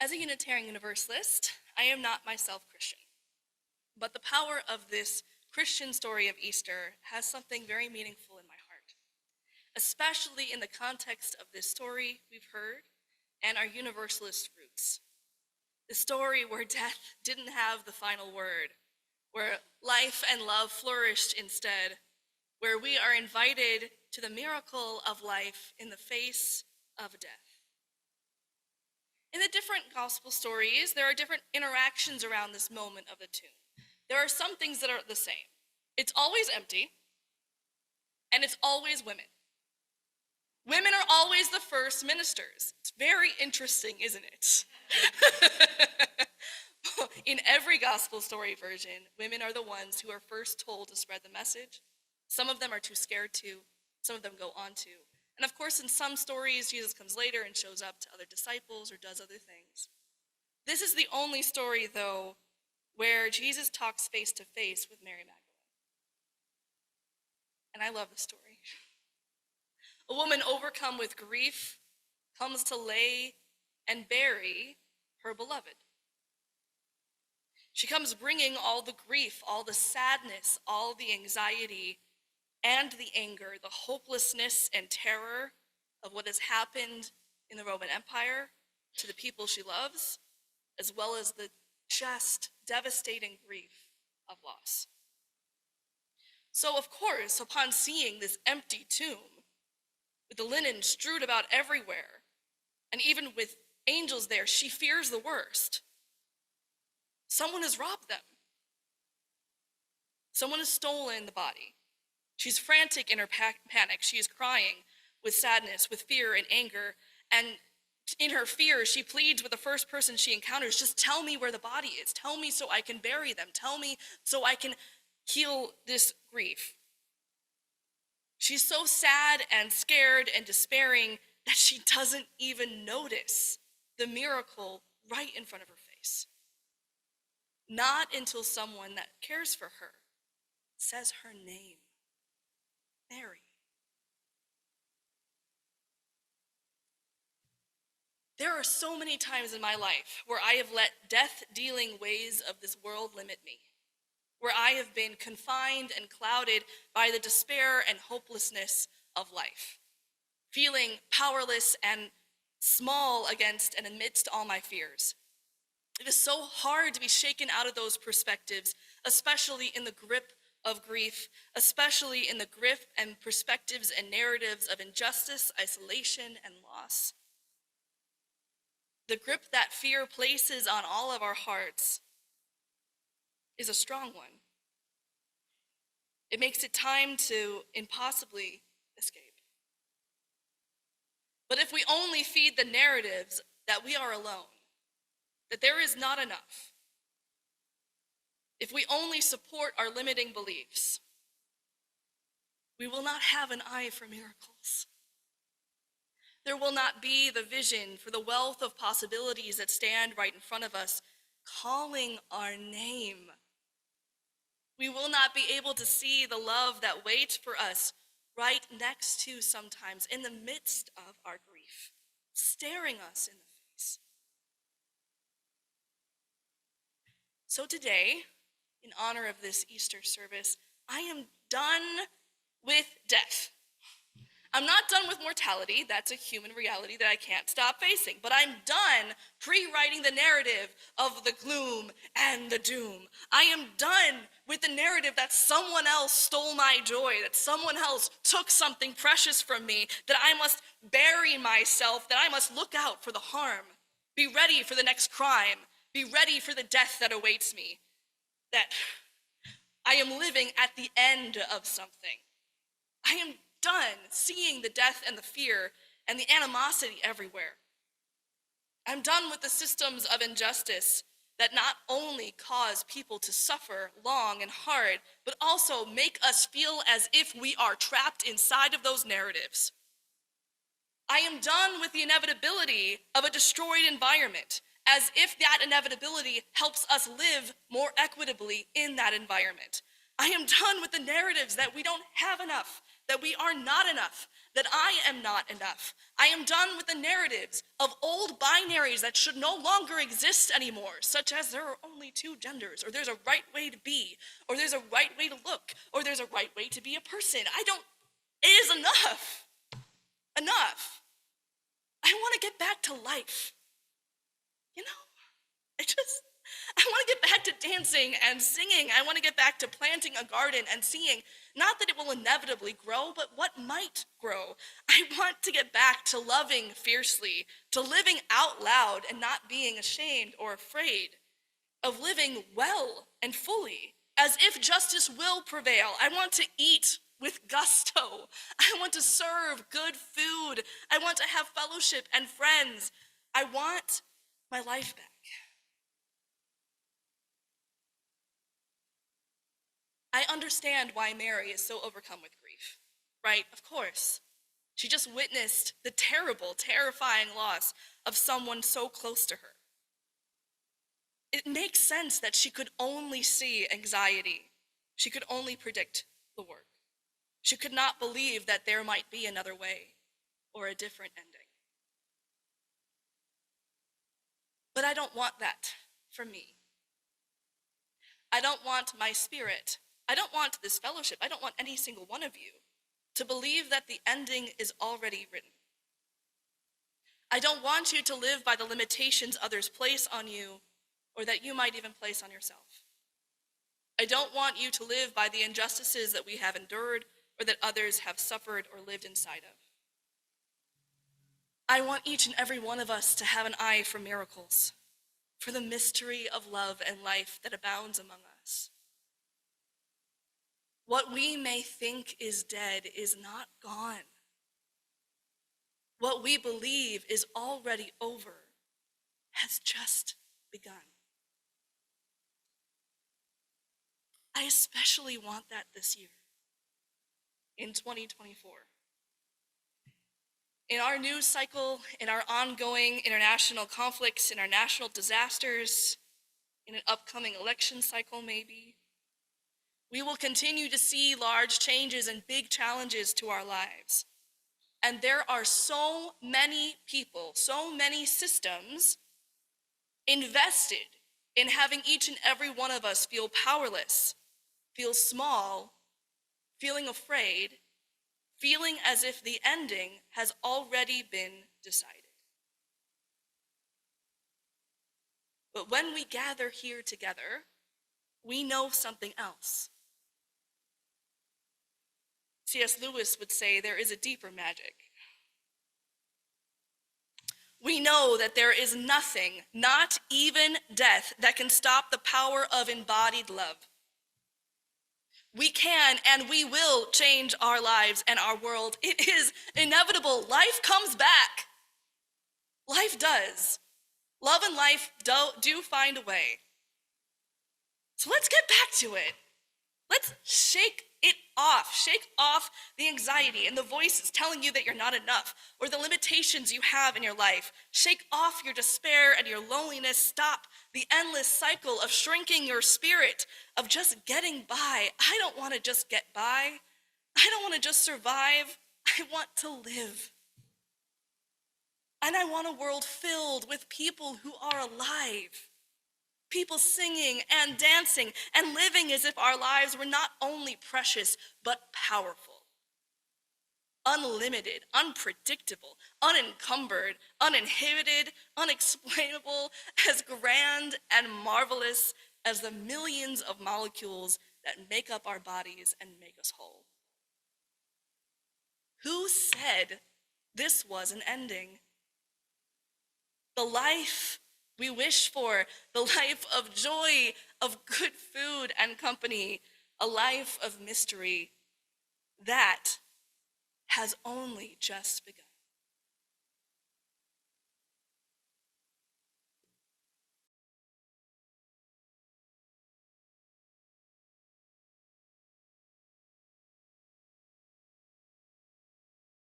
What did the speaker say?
As a Unitarian Universalist, I am not myself Christian, but the power of this Christian story of Easter has something very meaningful in my heart, especially in the context of this story we've heard and our Universalist roots. The story where death didn't have the final word, where life and love flourished instead, where we are invited to the miracle of life in the face of death. In the different gospel stories, there are different interactions around this moment of the tomb. There are some things that are the same. It's always empty, and it's always women. Women are always the first ministers. It's very interesting, isn't it? In every gospel story version, women are the ones who are first told to spread the message. Some of them are too scared to, some of them go on to. And of course, in some stories, Jesus comes later and shows up to other disciples or does other things. This is the only story, though, where Jesus talks face to face with Mary Magdalene. And I love the story. A woman overcome with grief comes to lay and bury her beloved. She comes bringing all the grief, all the sadness, all the anxiety, and the anger, the hopelessness and terror of what has happened in the Roman Empire to the people she loves, as well as the just devastating grief of loss. So, of course, upon seeing this empty tomb, with the linen strewed about everywhere, and even with angels there, she fears the worst. Someone has robbed them. Someone has stolen the body. She's frantic in her panic. She is crying with sadness, with fear and anger. And in her fear, she pleads with the first person she encounters, just tell me where the body is. Tell me so I can bury them. Tell me so I can heal this grief. She's so sad and scared and despairing that she doesn't even notice the miracle right in front of her face. Not until someone that cares for her says her name. Mary. There are so many times in my life where I have let death-dealing ways of this world limit me, where I have been confined and clouded by the despair and hopelessness of life, feeling powerless and small against and amidst all my fears. It is so hard to be shaken out of those perspectives, especially in the grip of grief, especially in the grip and perspectives and narratives of injustice, isolation, and loss. The grip that fear places on all of our hearts is a strong one. It makes it time to impossibly escape. But if we only feed the narratives that we are alone, that there is not enough, if we only support our limiting beliefs, we will not have an eye for miracles. There will not be the vision for the wealth of possibilities that stand right in front of us, calling our name. We will not be able to see the love that waits for us right next to, sometimes in the midst of our grief, staring us in the face. So today, in honor of this Easter service, I am done with death. I'm not done with mortality. That's a human reality that I can't stop facing. But I'm done pre-writing the narrative of the gloom and the doom. I am done with the narrative that someone else stole my joy, that someone else took something precious from me, that I must bury myself, that I must look out for the harm, be ready for the next crime, be ready for the death that awaits me, that I am living at the end of something. I am done seeing the death and the fear and the animosity everywhere. I'm done with the systems of injustice that not only cause people to suffer long and hard, but also make us feel as if we are trapped inside of those narratives. I am done with the inevitability of a destroyed environment, as if that inevitability helps us live more equitably in that environment. I am done with the narratives that we don't have enough, that we are not enough, that I am not enough. I am done with the narratives of old binaries that should no longer exist anymore, such as there are only two genders, or there's a right way to be, or there's a right way to look, or there's a right way to be a person. It is enough. Enough. I want to get back to life. You know, I want to get back to dancing and singing. I want to get back to planting a garden and seeing, not that it will inevitably grow, but what might grow. I want to get back to loving fiercely, to living out loud and not being ashamed or afraid, of living well and fully, as if justice will prevail. I want to eat with gusto. I want to serve good food. I want to have fellowship and friends. I want my life back. I understand why Mary is so overcome with grief, right? Of course. She just witnessed the terrible, terrifying loss of someone so close to her. It makes sense that she could only see anxiety. She could only predict the work. She could not believe that there might be another way or a different ending. But I don't want that for me. I don't want my spirit. I don't want this fellowship. I don't want any single one of you to believe that the ending is already written. I don't want you to live by the limitations others place on you, or that you might even place on yourself. I don't want you to live by the injustices that we have endured or that others have suffered or lived inside of. I want each and every one of us to have an eye for miracles, for the mystery of love and life that abounds among us. What we may think is dead is not gone. What we believe is already over has just begun. I especially want that this year, in 2024. In our news cycle, in our ongoing international conflicts, in our national disasters, in an upcoming election cycle maybe, we will continue to see large changes and big challenges to our lives. And there are so many people, so many systems invested in having each and every one of us feel powerless, feel small, feeling afraid, feeling as if the ending has already been decided. But when we gather here together, we know something else. C.S. Lewis would say there is a deeper magic. We know that there is nothing, not even death, that can stop the power of embodied love. We can and we will change our lives and our world. It is inevitable. Life comes back. Life does. Love and life do find a way. So let's get back to it. Let's shake it off. Shake off the anxiety and the voices telling you that you're not enough or the limitations you have in your life. Shake off your despair and your loneliness. Stop the endless cycle of shrinking your spirit, of just getting by. I don't want to just get by. I don't want to just survive. I want to live. And I want a world filled with people who are alive. People singing and dancing and living as if our lives were not only precious, but powerful. Unlimited, unpredictable, unencumbered, uninhibited, unexplainable, as grand and marvelous as the millions of molecules that make up our bodies and make us whole. Who said this was an ending? The life we wish for, the life of joy, of good food and company, a life of mystery, that has only just begun.